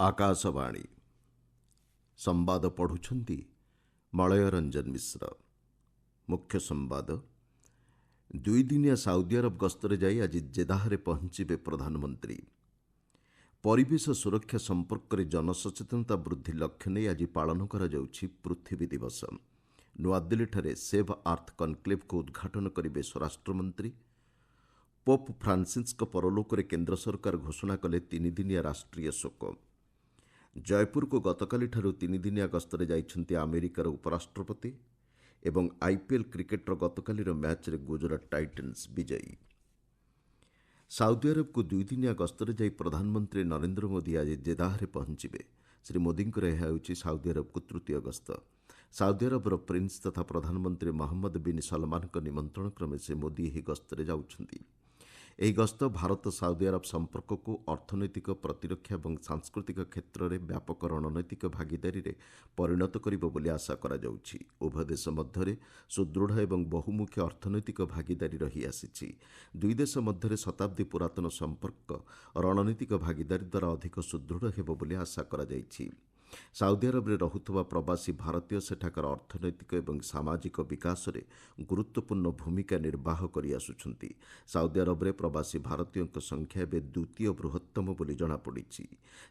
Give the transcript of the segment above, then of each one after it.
ଆକାଶବାଣୀ ସମ୍ବାଦ ପଢ଼ୁଛନ୍ତି ମଳୟ ରଞ୍ଜନ ମିଶ୍ର। ମୁଖ୍ୟ ସମ୍ବାଦ। ଦୁଇଦିନିଆ ସାଉଦି ଆରବ ଗସ୍ତରେ ଯାଇ ଆଜି ଜେଦାହରେ ପହଞ୍ଚିବେ ପ୍ରଧାନମନ୍ତ୍ରୀ। ପରିବେଶ ସୁରକ୍ଷା ସମ୍ପର୍କରେ ଜନସଚେତନତା ବୃଦ୍ଧି ଲକ୍ଷ୍ୟ ନେଇ ଆଜି ପାଳନ କରାଯାଉଛି ପୃଥିବୀ ଦିବସ। ନୂଆଦିଲ୍ଲୀଠାରେ ସେଭ୍ ଆର୍ଥ କନକ୍ଲେଭ୍କୁ ଉଦ୍ଘାଟନ କରିବେ ସ୍ୱରାଷ୍ଟ୍ରମନ୍ତ୍ରୀ। ପୋପ୍ ଫ୍ରାନ୍ସିସ୍ଙ୍କ ପରଲୋକରେ କେନ୍ଦ୍ର ସରକାର ଘୋଷଣା କଲେ ତିନିଦିନିଆ ରାଷ୍ଟ୍ରୀୟ ଶୋକ। ଜୟପୁରକୁ ଗତକାଲିଠାରୁ ତିନିଦିନିଆ ଗସ୍ତରେ ଯାଇଛନ୍ତି ଆମେରିକାର ଉପରାଷ୍ଟ୍ରପତି ଏବଂ ଆଇପିଏଲ୍ କ୍ରିକେଟର ଗତକାଲିର ମ୍ୟାଚ୍ରେ ଗୁଜରାଟ ଟାଇଟନ୍ସ ବିଜୟୀ। ସାଉଦି ଆରବକୁ ଦୁଇଦିନିଆ ଗସ୍ତରେ ଯାଇ ପ୍ରଧାନମନ୍ତ୍ରୀ ନରେନ୍ଦ୍ର ମୋଦି ଆଜି ଜେଦାହରେ ପହଞ୍ଚିବେ। ଶ୍ରୀ ମୋଦିଙ୍କର ଏହା ହେଉଛି ସାଉଦି ଆରବକୁ ତୃତୀୟ ଗସ୍ତ। ସାଉଦି ଆରବର ପ୍ରିନ୍ସ ତଥା ପ୍ରଧାନମନ୍ତ୍ରୀ ମହମ୍ମଦ ବିନ୍ ସଲମାନଙ୍କ ନିମନ୍ତ୍ରଣ କ୍ରମେ ଶ୍ରୀ ମୋଦି ଏହି ଗସ୍ତରେ ଯାଉଛନ୍ତି। ଏହି ଗସ୍ତ ଭାରତ ସାଉଦି ଆରବ ସମ୍ପର୍କକୁ ଅର୍ଥନୈତିକ, ପ୍ରତିରକ୍ଷା ଏବଂ ସାଂସ୍କୃତିକ କ୍ଷେତ୍ରରେ ବ୍ୟାପକ ରଣନୈତିକ ଭାଗିଦାରୀରେ ପରିଣତ କରିବ ବୋଲି ଆଶା କରାଯାଉଛି। ଉଭୟ ଦେଶ ମଧ୍ୟରେ ସୁଦୃଢ଼ ଏବଂ ବହୁମୁଖୀ ଅର୍ଥନୈତିକ ଭାଗିଦାରୀ ରହିଆସିଛି। ଦୁଇ ଦେଶ ମଧ୍ୟରେ ଶତାବ୍ଦୀ ପୁରାତନ ସମ୍ପର୍କ ରଣନୀତିକ ଭାଗିଦାରୀ ଦ୍ୱାରା ଅଧିକ ସୁଦୃଢ଼ ହେବ ବୋଲି ଆଶା କରାଯାଇଛି। ସାଉଦି ଆରବରେ ରହୁଥିବା ପ୍ରବାସୀ ଭାରତୀୟ ସେଠାକାର ଅର୍ଥନୈତିକ ଏବଂ ସାମାଜିକ ବିକାଶରେ ଗୁରୁତ୍ୱପୂର୍ଣ୍ଣ ଭୂମିକା ନିର୍ବାହ କରିଆସୁଛନ୍ତି। ସାଉଦି ଆରବରେ ପ୍ରବାସୀ ଭାରତୀୟଙ୍କ ସଂଖ୍ୟା ଏବେ ଦ୍ୱିତୀୟ ବୃହତ୍ତମ ବୋଲି ଜଣାପଡ଼ିଛି।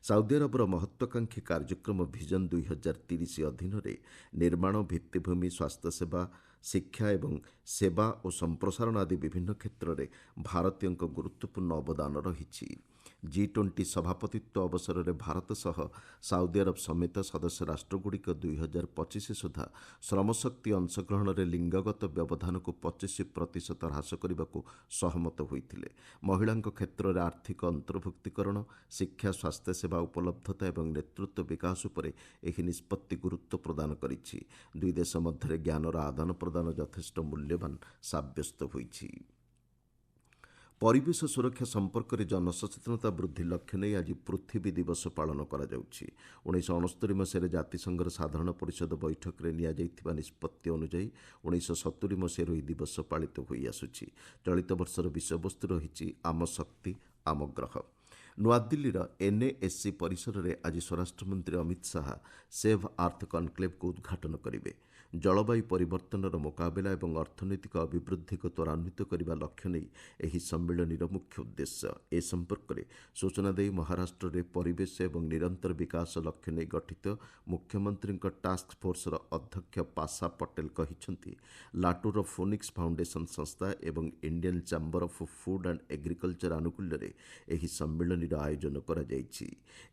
ସାଉଦି ଆରବର ମହତ୍ୱାକାଂକ୍ଷୀ କାର୍ଯ୍ୟକ୍ରମ ଭିଜନ 2030 ଅଧୀନରେ ନିର୍ମାଣ, ଭିତ୍ତିଭୂମି, ସ୍ୱାସ୍ଥ୍ୟସେବା, ଶିକ୍ଷା ଏବଂ ସେବା ଓ ସମ୍ପ୍ରସାରଣ ଆଦି ବିଭିନ୍ନ କ୍ଷେତ୍ରରେ ଭାରତୀୟଙ୍କ ଗୁରୁତ୍ୱପୂର୍ଣ୍ଣ ଅବଦାନ ରହିଛି। G20 ସଭାପତିତ୍ୱ ଅବସରରେ ଭାରତ ସହ ସାଉଦି ଆରବ ସମେତ ସଦସ୍ୟ ରାଷ୍ଟ୍ରଗୁଡ଼ିକ 2025 ସୁଦ୍ଧା ଶ୍ରମଶକ୍ତି ଅଂଶଗ୍ରହଣରେ ଲିଙ୍ଗଗତ ବ୍ୟବଧାନକୁ 25% ହ୍ରାସ କରିବାକୁ ସହମତ ହୋଇଥିଲେ। ମହିଳାଙ୍କ କ୍ଷେତ୍ରରେ ଆର୍ଥିକ ଅନ୍ତର୍ଭୁକ୍ତିକରଣ, ଶିକ୍ଷା, ସ୍ୱାସ୍ଥ୍ୟସେବା ଉପଲବ୍ଧତା ଏବଂ ନେତୃତ୍ୱ ବିକାଶ ଉପରେ ଏହି ନିଷ୍ପତ୍ତି ଗୁରୁତ୍ୱ ପ୍ରଦାନ କରିଛି। ଦୁଇ ଦେଶ ମଧ୍ୟରେ ଜ୍ଞାନର ଆଦାନ ପ୍ରଦାନ ଯଥେଷ୍ଟ ମୂଲ୍ୟବାନ ସାବ୍ୟସ୍ତ ହୋଇଛି। ପରିବେଶ ସୁରକ୍ଷା ସମ୍ପର୍କରେ ଜନସଚେତନତା ବୃଦ୍ଧି ଲକ୍ଷ୍ୟ ନେଇ ଆଜି ପୃଥିବୀ ଦିବସ ପାଳନ କରାଯାଉଛି। 1969 ମସିହାରେ ଜାତିସଂଘର ସାଧାରଣ ପରିଷଦ ବୈଠକରେ ନିଆଯାଇଥିବା ନିଷ୍ପତ୍ତି ଅନୁଯାୟୀ 1970 ମସିହାରୁ ଏହି ଦିବସ ପାଳିତ ହୋଇଆସୁଛି। ଚଳିତ ବର୍ଷର ବିଷୟବସ୍ତୁ ରହିଛି ଆମ ଶକ୍ତି ଆମ ଗ୍ରହ। ନୂଆଦିଲ୍ଲୀର NASC ପରିସରରେ ଆଜି ସ୍ୱରାଷ୍ଟ୍ରମନ୍ତ୍ରୀ ଅମିତ ଶାହା ସେଭ୍ ଆର୍ଥ କନକ୍ଲେଭ୍କୁ ଉଦ୍ଘାଟନ କରିବେ। ଜଳବାୟୁ ପରିବର୍ତ୍ତନର ମୁକାବିଲା ଏବଂ ଅର୍ଥନୈତିକ ଅଭିବୃଦ୍ଧିକୁ ତ୍ୱରାନ୍ୱିତ କରିବା ଲକ୍ଷ୍ୟ ନେଇ ଏହି ସମ୍ମିଳନୀର ମୁଖ୍ୟ ଉଦ୍ଦେଶ୍ୟ। ଏ ସମ୍ପର୍କରେ ସୂଚନା ଦେଇ ମହାରାଷ୍ଟ୍ରରେ ପରିବେଶ ଏବଂ ନିରନ୍ତର ବିକାଶ ଲକ୍ଷ୍ୟ ନେଇ ଗଠିତ ମୁଖ୍ୟମନ୍ତ୍ରୀଙ୍କ ଟାସ୍କ ଫୋର୍ସର ଅଧ୍ୟକ୍ଷ ପାଶା ପଟେଲ କହିଛନ୍ତି, ଲାଟୁରର ଫୋନିକ୍ସ ଫାଉଣ୍ଡେସନ ସଂସ୍ଥା ଏବଂ Indian chamber of food and agriculture ଆନୁକୂଲ୍ୟରେ ଏହି ସମ୍ମିଳନୀର ଆୟୋଜନ କରାଯାଇଛି।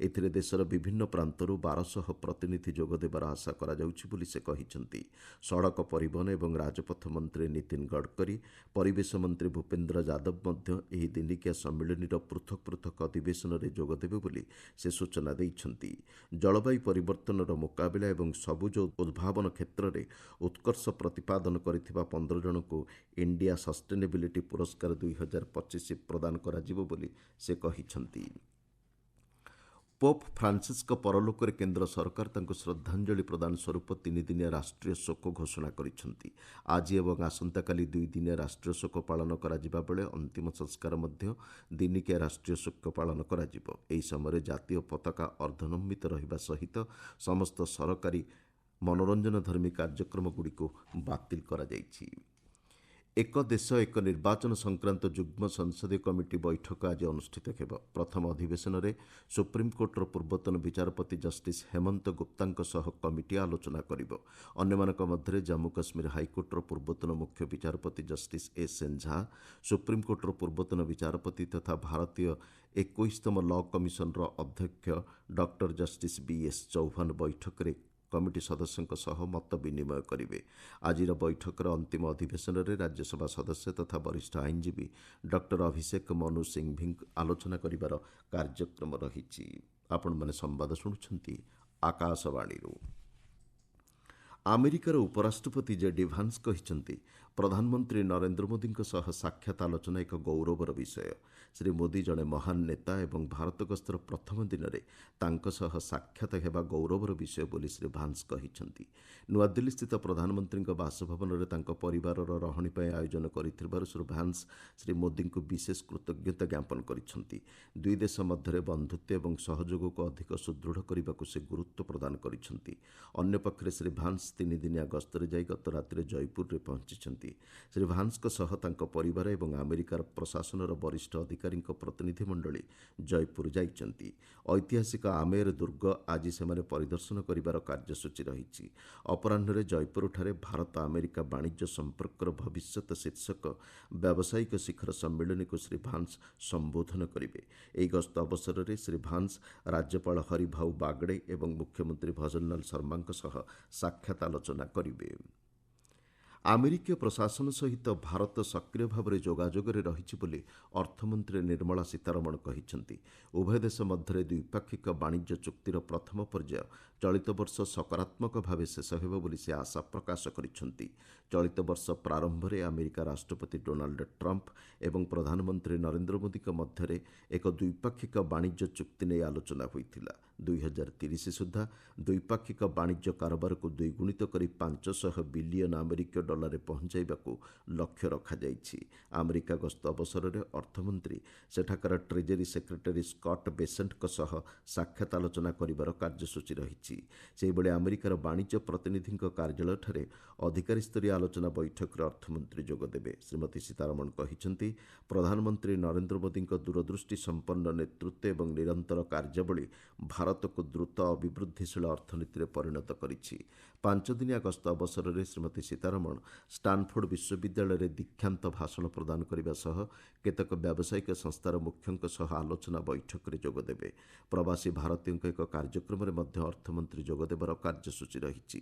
ଏଥିରେ ଦେଶର ବିଭିନ୍ନ ପ୍ରାନ୍ତରୁ 1200 ପ୍ରତିନିଧି ଯୋଗ ଦେବାର ଆଶା କରାଯାଉଛି ବୋଲି ସେ କହିଛନ୍ତି। ସଡ଼କ ପରିବହନ ଏବଂ ରାଜପଥ ମନ୍ତ୍ରୀ ନୀତିନ ଗଡ଼କରୀ, ପରିବେଶ ମନ୍ତ୍ରୀ ଭୂପେନ୍ଦ୍ର ଯାଦବ ମଧ୍ୟ ଏହି ଦିନିକିଆ ସମ୍ମିଳନୀର ପୃଥକ ପୃଥକ ଅଧିବେଶନରେ ଯୋଗଦେବେ ବୋଲି ସେ ସୂଚନା ଦେଇଛନ୍ତି। ଜଳବାୟୁ ପରିବର୍ତ୍ତନର ମୁକାବିଲା ଏବଂ ସବୁଜ ଉଦ୍ଭାବନ କ୍ଷେତ୍ରରେ ଉତ୍କର୍ଷ ପ୍ରତିପାଦନ କରିଥିବା 15 ଜଣଙ୍କୁ ଇଣ୍ଡିଆ ସଷ୍ଟେନେବିଲିଟି ପୁରସ୍କାର 2025 ପ୍ରଦାନ କରାଯିବ ବୋଲି ସେ କହିଛନ୍ତି। ପୋପ୍ ଫ୍ରାନ୍ସିସ୍ଙ୍କ ପରଲୋକରେ କେନ୍ଦ୍ର ସରକାର ତାଙ୍କୁ ଶ୍ରଦ୍ଧାଞ୍ଜଳି ପ୍ରଦାନ ସ୍ୱରୂପ ତିନିଦିନିଆ ରାଷ୍ଟ୍ରୀୟ ଶୋକ ଘୋଷଣା କରିଛନ୍ତି। ଆଜି ଏବଂ ଆସନ୍ତାକାଲି ଦୁଇଦିନିଆ ରାଷ୍ଟ୍ରୀୟ ଶୋକ ପାଳନ କରାଯିବା ବେଳେ ଅନ୍ତିମ ସଂସ୍କାର ମଧ୍ୟ ଦିନିକିଆ ରାଷ୍ଟ୍ରୀୟ ଶୋକ ପାଳନ କରାଯିବ। ଏହି ସମୟରେ ଜାତୀୟ ପତାକା ଅର୍ଦ୍ଧନମିତ ରହିବା ସହିତ ସମସ୍ତ ସରକାରୀ ମନୋରଞ୍ଜନଧର୍ମୀ କାର୍ଯ୍ୟକ୍ରମଗୁଡ଼ିକୁ ବାତିଲ କରାଯାଇଛି। ଏକ ଦେଶ ଏକ ନିର୍ବାଚନ ସଂକ୍ରାନ୍ତ ଯୁଗ୍ମ ସଂସଦୀୟ କମିଟି ବୈଠକ ଆଜି ଅନୁଷ୍ଠିତ ହେବ। ପ୍ରଥମ ଅଧିବେଶନରେ ସୁପ୍ରିମକୋର୍ଟର ପୂର୍ବତନ ବିଚାରପତି ଜଷ୍ଟିସ୍ ହେମନ୍ତ ଗୁପ୍ତାଙ୍କ ସହ କମିଟି ଆଲୋଚନା କରିବ। ଅନ୍ୟମାନଙ୍କ ମଧ୍ୟରେ ଜାମ୍ମୁ କାଶ୍ମୀର ହାଇକୋର୍ଟର ପୂର୍ବତନ ମୁଖ୍ୟ ବିଚାରପତି ଜଷ୍ଟିସ୍ SN ଝା, ସୁପ୍ରିମକୋର୍ଟର ପୂର୍ବତନ ବିଚାରପତି ତଥା ଭାରତୀୟ 21ତମ ଲ କମିଶନର ଅଧ୍ୟକ୍ଷ ଡକ୍ଟର ଜଷ୍ଟିସ୍ BS ଚୌହାନ ବୈଠକରେ କମିଟି ସଦସ୍ୟଙ୍କ ସହ ମତ ବିନିମୟ କରିବେ। ଆଜିର ବୈଠକର ଅନ୍ତିମ ଅଧିବେଶନରେ ରାଜ୍ୟସଭା ସଦସ୍ୟ ତଥା ବରିଷ୍ଠ ଆଇନଜୀବୀ ଡକ୍ଟର ଅଭିଷେକ ମନୁ ସିଂଘଭି ଆଲୋଚନା କରିବାର କାର୍ଯ୍ୟକ୍ରମ ରହିଛି। ଆପଣମାନେ ସମ୍ବାଦ ଶୁଣୁଛନ୍ତି ଆକାଶବାଣୀରୁ। ଆମେରିକାର ଉପରାଷ୍ଟ୍ରପତି JD ଭାନ୍ସ କହିଛନ୍ତି, ପ୍ରଧାନମନ୍ତ୍ରୀ ନରେନ୍ଦ୍ର ମୋଦିଙ୍କ ସହ ସାକ୍ଷାତ ଆଲୋଚନା ଏକ ଗୌରବର ବିଷୟ। ଶ୍ରୀ ମୋଦି ଜଣେ ମହାନ ନେତା ଏବଂ ଭାରତ ଗସ୍ତର ପ୍ରଥମ ଦିନରେ ତାଙ୍କ ସହ ସାକ୍ଷାତ ହେବା ଗୌରବର ବିଷୟ ବୋଲି ଶ୍ରୀ ଭାନ୍ସ କହିଛନ୍ତି। ନୂଆଦିଲ୍ଲୀସ୍ଥିତ ପ୍ରଧାନମନ୍ତ୍ରୀଙ୍କ ବାସଭବନରେ ତାଙ୍କ ପରିବାରର ରହଣି ପାଇଁ ଆୟୋଜନ କରିଥିବାରୁ ଶ୍ରୀ ଭାନ୍ସ ଶ୍ରୀ ମୋଦିଙ୍କୁ ବିଶେଷ କୃତଜ୍ଞତା ଜ୍ଞାପନ କରିଛନ୍ତି। ଦୁଇ ଦେଶ ମଧ୍ୟରେ ବନ୍ଧୁତ୍ୱ ଏବଂ ସହଯୋଗକୁ ଅଧିକ ସୁଦୃଢ଼ କରିବାକୁ ସେ ଗୁରୁତ୍ୱ ପ୍ରଦାନ କରିଛନ୍ତି। ଅନ୍ୟପକ୍ଷରେ ଶ୍ରୀ ଭାନ୍ସ ତିନିଦିନିଆ ଗସ୍ତରେ ଯାଇ ଗତ ରାତିରେ ଜୟପୁରରେ ପହଞ୍ଚିଛନ୍ତି। ଶ୍ରୀ ଭାନ୍ସଙ୍କ ସହ ତାଙ୍କ ପରିବାର ଏବଂ ଆମେରିକାର ପ୍ରଶାସନର ବରିଷ୍ଠ ଅଧିକାରୀଙ୍କ ପ୍ରତିନିଧି ମଣ୍ଡଳୀ ଜୟପୁର ଯାଇଛନ୍ତି। ଐତିହାସିକ ଆମେର ଦୁର୍ଗ ଆଜି ସେମାନେ ପରିଦର୍ଶନ କରିବାର କାର୍ଯ୍ୟସୂଚୀ ରହିଛି। ଅପରାହ୍ନରେ ଜୟପୁରଠାରେ ଭାରତ ଆମେରିକା ବାଣିଜ୍ୟ ସମ୍ପର୍କର ଭବିଷ୍ୟତ ଶୀର୍ଷକ ବ୍ୟବସାୟିକ ଶିଖର ସମ୍ମିଳନୀକୁ ଶ୍ରୀ ଭାନ୍ସ ସମ୍ବୋଧନ କରିବେ। ଏହି ଗସ୍ତ ଅବସରରେ ଶ୍ରୀ ଭାନ୍ସ ରାଜ୍ୟପାଳ ହରିଭାଉ ବାଗଡେ ଏବଂ ମୁଖ୍ୟମନ୍ତ୍ରୀ ଭଜନଲାଲ ଶର୍ମାଙ୍କ ସହ ସାକ୍ଷାତ ଆଲୋଚନା କରିବେ। ଆମେରିକୀୟ ପ୍ରଶାସନ ସହିତ ଭାରତ ସକ୍ରିୟ ଭାବରେ ଯୋଗାଯୋଗରେ ରହିଛି ବୋଲି ଅର୍ଥମନ୍ତ୍ରୀ ନିର୍ମଳା ସୀତାରମଣ କହିଛନ୍ତି। ଉଭୟ ଦେଶ ମଧ୍ୟରେ ଦ୍ୱିପାକ୍ଷିକ ବାଣିଜ୍ୟ ଚୁକ୍ତିର ପ୍ରଥମ ପର୍ଯ୍ୟାୟ ଚଳିତ ବର୍ଷ ସକାରାତ୍ମକ ଭାବେ ଶେଷ ହେବ ବୋଲି ସେ ଆଶା ପ୍ରକାଶ କରିଛନ୍ତି। ଚଳିତ ବର୍ଷ ପ୍ରାରମ୍ଭରେ ଆମେରିକା ରାଷ୍ଟ୍ରପତି ଡୋନାଲ୍ଡ ଟ୍ରମ୍ପ ଏବଂ ପ୍ରଧାନମନ୍ତ୍ରୀ ନରେନ୍ଦ୍ର ମୋଦିଙ୍କ ମଧ୍ୟରେ ଏକ ଦ୍ୱିପାକ୍ଷିକ ବାଣିଜ୍ୟ ଚୁକ୍ତି ନେଇ ଆଲୋଚନା ହୋଇଥିଲା। 2030 ସୁଦ୍ଧା ଦ୍ୱିପାକ୍ଷିକ ବାଣିଜ୍ୟ କାରବାରକୁ ଦ୍ୱିଗୁଣିତ କରି 500 ବିଲିୟନ ଆମେରିକୀୟ ଡଲାରରେ ପହଞ୍ଚାଇବାକୁ ଲକ୍ଷ୍ୟ ରଖାଯାଇଛି। ଆମେରିକା ଗସ୍ତ ଅବସରରେ ଅର୍ଥମନ୍ତ୍ରୀ ସେଠାକାର ଟ୍ରେଜେରୀ ସେକ୍ରେଟାରୀ ସ୍କଟ୍ ବେସେଣ୍ଟଙ୍କ ସହ ସାକ୍ଷାତ ଆଲୋଚନା କରିବାର କାର୍ଯ୍ୟସୂଚୀ ରହିଛି। ସେହିଭଳି ଆମେରିକାର ବାଣିଜ୍ୟ ପ୍ରତିନିଧିଙ୍କ କାର୍ଯ୍ୟାଳୟଠାରେ ଅଧିକାରୀସ୍ତରୀୟ ଆଲୋଚନା ବୈଠକରେ ଅର୍ଥମନ୍ତ୍ରୀ ଯୋଗଦେବେ। ଶ୍ରୀମତୀ ସୀତାରମଣ କହିଛନ୍ତି, ପ୍ରଧାନମନ୍ତ୍ରୀ ନରେନ୍ଦ୍ର ମୋଦିଙ୍କ ଦୂରଦୃଷ୍ଟି ସମ୍ପନ୍ନ ନେତୃତ୍ୱ ଏବଂ ନିରନ୍ତର କାର୍ଯ୍ୟାବଳୀ ଭାରତକୁ ଦ୍ରୁତ ଅଭିବୃଦ୍ଧିଶୀଳ ଅର୍ଥନୀତିରେ ପରିଣତ କରିଛି। 5 ଦିନିଆ ଗସ୍ତ ଅବସରରେ ଶ୍ରୀମତୀ ସୀତାରମଣ ଷ୍ଟାନଫୋର୍ଡ ବିଶ୍ୱବିଦ୍ୟାଳୟରେ ଦୀକ୍ଷାନ୍ତ ଭାଷଣ ପ୍ରଦାନ କରିବା ସହ କେତେକ ବ୍ୟବସାୟିକ ସଂସ୍ଥାର ମୁଖ୍ୟଙ୍କ ସହ ଆଲୋଚନା ବୈଠକରେ ଯୋଗଦେବେ। ପ୍ରବାସୀ ଭାରତୀୟଙ୍କ ଏକ କାର୍ଯ୍ୟକ୍ରମରେ ମଧ୍ୟ ଅର୍ଥମନ୍ତ୍ରୀ ଯୋଗଦେବାର କାର୍ଯ୍ୟସୂଚୀ ରହିଛି।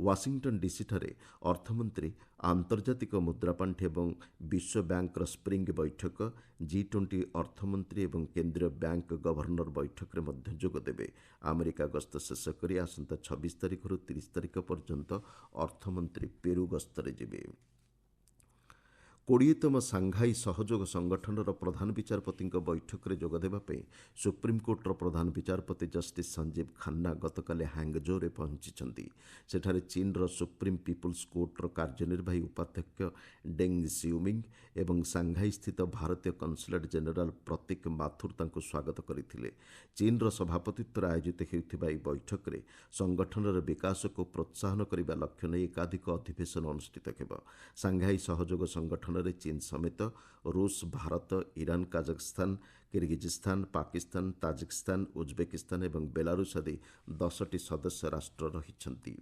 ୱାଶିଂଟନ୍ ଡିସିଠାରେ ଅର୍ଥମନ୍ତ୍ରୀ ଆନ୍ତର୍ଜାତିକ ମୁଦ୍ରାପାଣ୍ଠି ଏବଂ ବିଶ୍ୱ ବ୍ୟାଙ୍କର ସ୍ପ୍ରିଙ୍ଗ ବୈଠକ, G20 ଅର୍ଥମନ୍ତ୍ରୀ ଏବଂ କେନ୍ଦ୍ରୀୟ ବ୍ୟାଙ୍କ ଗଭର୍ଣ୍ଣର ବୈଠକରେ ମଧ୍ୟ ଯୋଗଦେବେ। ଆମେରିକା ଗସ୍ତ ଶେଷ କରି ଆସନ୍ତା 26 ତାରିଖରୁ 30 ତାରିଖ ପର୍ଯ୍ୟନ୍ତ ଅର୍ଥମନ୍ତ୍ରୀ ପେରୁ ଗସ୍ତରେ ଯିବେ। 20ତମ ସାଂଘାଇ ସହଯୋଗ ସଂଗଠନର ପ୍ରଧାନ ବିଚାରପତିଙ୍କ ବୈଠକରେ ଯୋଗଦେବା ପାଇଁ ସୁପ୍ରିମକୋର୍ଟର ପ୍ରଧାନ ବିଚାରପତି ଜଷ୍ଟିସ୍ ସଞ୍ଜୀବ ଖାନ୍ନା ଗତକାଲି ହାଙ୍ଗଜୋରେ ପହଞ୍ଚିଛନ୍ତି। ସେଠାରେ ଚୀନର ସୁପ୍ରିମ୍ ପିପୁଲ୍ସ କୋର୍ଟର କାର୍ଯ୍ୟନିର୍ବାହୀ ଉପାଧ୍ୟକ୍ଷ ଡେଙ୍ଗ୍ ଜିଓମିଙ୍ଗ୍ ଏବଂ ସାଂଘାଇସ୍ଥିତ ଭାରତୀୟ କନସୁଲେଟ୍ ଜେନେରାଲ ପ୍ରତୀକ ମାଥୁର ତାଙ୍କୁ ସ୍ୱାଗତ କରିଥିଲେ। ଚୀନର ସଭାପତିତ୍ୱରେ ଆୟୋଜିତ ହେଉଥିବା ଏହି ବୈଠକରେ ସଂଗଠନର ବିକାଶକୁ ପ୍ରୋତ୍ସାହନ କରିବା ଲକ୍ଷ୍ୟ ନେଇ ଏକାଧିକ ଅଧିବେଶନ ଅନୁଷ୍ଠିତ ହେବ। ସାଂଘାଇ ସହଯୋଗ ସଂଗଠନରେ ଚୀନ ସମେତ ରୁଷ, Bharat, Iran, Kazakhstan, Kyrgyzstan, Pakistan, Tajikistan, Uzbekistan ଏବଂ ବେଲାରୁଷ ଆଦି 10ଟି ସଦସ୍ୟ ରାଷ୍ଟ୍ର ରହିଛନ୍ତି।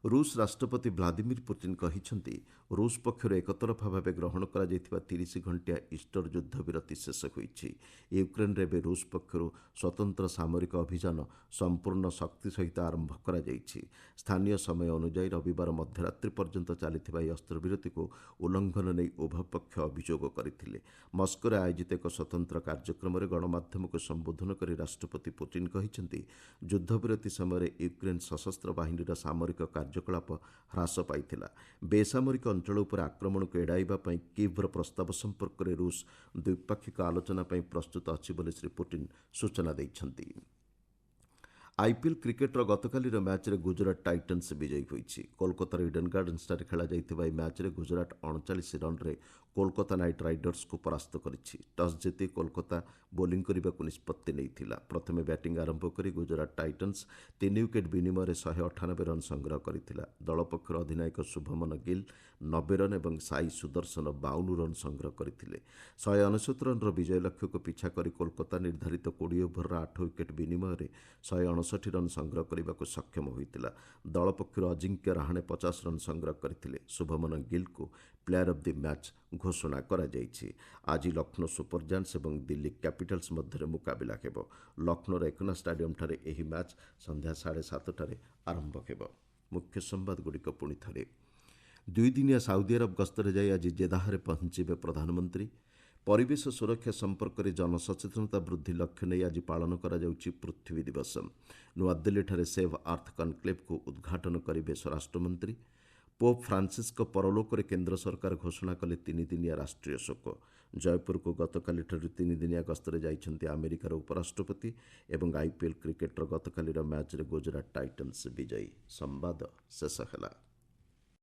ରୁଷ ରାଷ୍ଟ୍ରପତି ଭ୍ଲାଦିମିର୍ ପୁତିନ୍ କହିଛନ୍ତି, ରୁଷ ପକ୍ଷରୁ ଏକତରଫା ଭାବେ ଗ୍ରହଣ କରାଯାଇଥିବା 30 ଘଣ୍ଟିଆ ଇଷ୍ଟର ଯୁଦ୍ଧବିରତି ଶେଷ ହୋଇଛି। ୟୁକ୍ରେନ୍ରେ ଏବେ ରୁଷ ପକ୍ଷରୁ ସ୍ୱତନ୍ତ୍ର ସାମରିକ ଅଭିଯାନ ସମ୍ପୂର୍ଣ୍ଣ ଶକ୍ତି ସହିତ ଆରମ୍ଭ କରାଯାଇଛି। ସ୍ଥାନୀୟ ସମୟ ଅନୁଯାୟୀ ରବିବାର ମଧ୍ୟରାତ୍ରି ପର୍ଯ୍ୟନ୍ତ ଚାଲିଥିବା ଏହି ଅସ୍ତ୍ରବିରତିକୁ ଉଲ୍ଲଂଘନ ନେଇ ଉଭୟ ପକ୍ଷ ଅଭିଯୋଗ କରିଥିଲେ। ମସ୍କୋରେ ଆୟୋଜିତ ଏକ ସ୍ୱତନ୍ତ୍ର କାର୍ଯ୍ୟକ୍ରମରେ ଗଣମାଧ୍ୟମକୁ ସମ୍ବୋଧନ କରି ରାଷ୍ଟ୍ରପତି ପୁତିନ୍ କହିଛନ୍ତି, ଯୁଦ୍ଧବିରତି ସମୟରେ ୟୁକ୍ରେନ୍ ସଶସ୍ତ୍ର ବାହିନୀର ସାମରିକ କାର୍ଯ୍ୟକଳାପ ହ୍ରାସ ପାଇଥିଲା। ବେସାମରିକ ଅଞ୍ଚଳ ଉପରେ ଆକ୍ରମଣକୁ ଏଡ଼ାଇବା ପାଇଁ କିଭ୍ର ପ୍ରସ୍ତାବ ସମ୍ପର୍କରେ ରୁଷ ଦ୍ୱିପାକ୍ଷିକ ଆଲୋଚନା ପାଇଁ ପ୍ରସ୍ତୁତ ଅଛି ବୋଲି ଶ୍ରୀ ପୁଟିନ୍ ସୂଚନା ଦେଇଛନ୍ତି। ଆଇପିଏଲ୍ କ୍ରିକେଟର ଗତକାଲିର ମ୍ୟାଚ୍ରେ ଗୁଜରାଟ ଟାଇଟନ୍ସ ବିଜୟୀ ହୋଇଛି। କୋଲକାତାର ଇଡେନ୍ ଗାର୍ଡେନ୍ସଠାରେ ଖେଳାଯାଇଥିବା ଏହି ମ୍ୟାଚ୍ରେ ଗୁଜରାଟ 39 ରନ୍ରେ କୋଲକାତା ନାଇଟ୍ ରାଇଡର୍ସକୁ ପରାସ୍ତ କରିଛି। ଟସ୍ ଜିତି କୋଲକାତା ବୋଲିଂ କରିବାକୁ ନିଷ୍ପତ୍ତି ନେଇଥିଲା। ପ୍ରଥମେ ବ୍ୟାଟିଂ ଆରମ୍ଭ କରି ଗୁଜରାଟ ଟାଇଟନ୍ସ 3 ୱିକେଟ୍ ବିନିମୟରେ 198 ରନ୍ ସଂଗ୍ରହ କରିଥିଲା। ଦଳ ପକ୍ଷରୁ ଅଧିନାୟକ ଶୁଭମନ ଗିଲ୍ 90 ରନ୍ ଏବଂ ସାଇ ସୁଦର୍ଶନ 52 ରନ୍ ସଂଗ୍ରହ କରିଥିଲେ। 199 ରନ୍ର ବିଜୟ ଲକ୍ଷ୍ୟକୁ ପିଛା କରି କୋଲକାତା ନିର୍ଦ୍ଧାରିତ 20 ଓଭରର 8 ୱିକେଟ୍ ବିନିମୟରେ 159 ରନ୍ ସଂଗ୍ରହ କରିବାକୁ ସକ୍ଷମ ହୋଇଥିଲା। ଦଳ ପକ୍ଷରୁ ଅଜିଙ୍କ୍ୟ ରାହାଣେ 50 ରନ୍ ସଂଗ୍ରହ କରିଥିଲେ। ଶୁଭମନ ଗିଲ୍ଙ୍କୁ ପ୍ଲେୟାର ଅଫ୍ ଦି ମ୍ୟାଚ୍ ଘୋଷଣା କରାଯାଇଛି। ଆଜି ଲକ୍ଷ୍ନୌ ସୁପର ଜାୟାଣ୍ଟସ୍ ଏବଂ ଦିଲ୍ଲୀ କ୍ୟାପିଟାଲ୍ସ ମଧ୍ୟରେ ମୁକାବିଲା ହେବ। ଲକ୍ଷ୍ନୌର ଏକନା ଷ୍ଟାଡିୟମ୍ଠାରେ ଏହି ମ୍ୟାଚ୍ ସନ୍ଧ୍ୟା 7:30ଟାରେ ଆରମ୍ଭ ହେବ। ମୁଖ୍ୟ ସମ୍ବାଦଗୁଡ଼ିକ ପୁଣି ଥରେ। 2 ଦିନିଆ ସାଉଦି ଆରବ ଗସ୍ତରେ ଯାଇ ଆଜି ଜେଦାହରେ ପହଞ୍ଚିବେ ପ୍ରଧାନମନ୍ତ୍ରୀ। ପରିବେଶ ସୁରକ୍ଷା ସମ୍ପର୍କରେ ଜନସଚେତନତା ବୃଦ୍ଧି ଲକ୍ଷ୍ୟ ନେଇ ଆଜି ପାଳନ କରାଯାଉଛି ପୃଥିବୀ ଦିବସ। ନୂଆଦିଲ୍ଲୀଠାରେ ସେଭ୍ ଆର୍ଥ କନକ୍ଲେଭ୍କୁ ଉଦ୍ଘାଟନ କରିବେ ସ୍ୱରାଷ୍ଟ୍ରମନ୍ତ୍ରୀ। ପୋପ୍ ଫ୍ରାନ୍ସିସ୍କ ପରଲୋକରେ କେନ୍ଦ୍ର ସରକାର ଘୋଷଣା କଲେ 3 ଦିନିଆ ରାଷ୍ଟ୍ରୀୟ ଶୋକ। ଜୟପୁରକୁ ଗତକାଲିଠାରୁ 3 ଦିନିଆ ଗସ୍ତରେ ଯାଇଛନ୍ତି ଆମେରିକାର ଉପରାଷ୍ଟ୍ରପତି ଏବଂ ଆଇପିଏଲ୍ କ୍ରିକେଟର ଗତକାଲିର ମ୍ୟାଚ୍ରେ ଗୁଜରାଟ ଟାଇଟନ୍ସ ବିଜୟୀ। ସମ୍ବାଦ ଶେଷ ହେଲା।